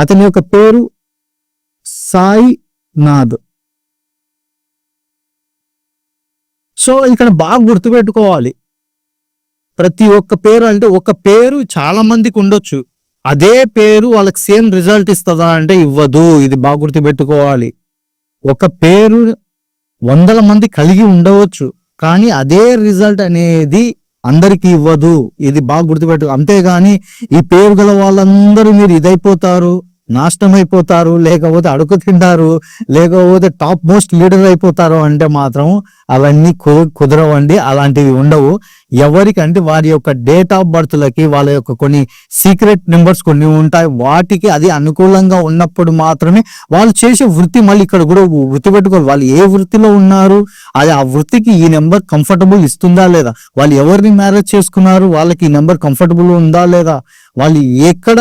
అతని యొక్క పేరు సాయినాథ్. సో ఇక్కడ బాగా గుర్తుపెట్టుకోవాలి, ప్రతి ఒక్క పేరు అంటే ఒక పేరు చాలా మందికి ఉండొచ్చు, అదే పేరు వాళ్ళకి సేమ్ రిజల్ట్ ఇస్తుందా అంటే ఇవ్వదు. ఇది బాగా గుర్తుపెట్టుకోవాలి. ఒక పేరు 100 మంది కలిగి ఉండవచ్చు, కానీ అదే రిజల్ట్ అనేది అందరికి ఇవ్వదు. ఇది బాగా గుర్తుపెట్టు. అంతేగాని ఈ పేరు గల వాళ్ళందరూ మీరు ఇదైపోతారు, నాశనం అయిపోతారు, లేకపోతే అడుగు తింటారు, లేకపోతే టాప్ మోస్ట్ లీడర్ అయిపోతారు అంటే మాత్రం అవన్నీ కుదరవండి. అలాంటివి ఉండవు. ఎవరికంటే వారి యొక్క డేట్ ఆఫ్ బర్త్లకి వాళ్ళ యొక్క కొన్ని సీక్రెట్ నెంబర్స్ కొన్ని ఉంటాయి. వాటికి అది అనుకూలంగా ఉన్నప్పుడు మాత్రమే వాళ్ళు చేసే వృత్తి. మళ్ళీ ఇక్కడ కూడా గుర్తుపెట్టుకోవాలి, వాళ్ళు ఏ వృత్తిలో ఉన్నారు, అది ఆ వృత్తికి ఈ నెంబర్ కంఫర్టబుల్ ఇస్తుందా లేదా, వాళ్ళు ఎవరిని మ్యారేజ్ చేసుకున్నారు, వాళ్ళకి ఈ నెంబర్ కంఫర్టబుల్ ఉందా లేదా, వాళ్ళు ఎక్కడ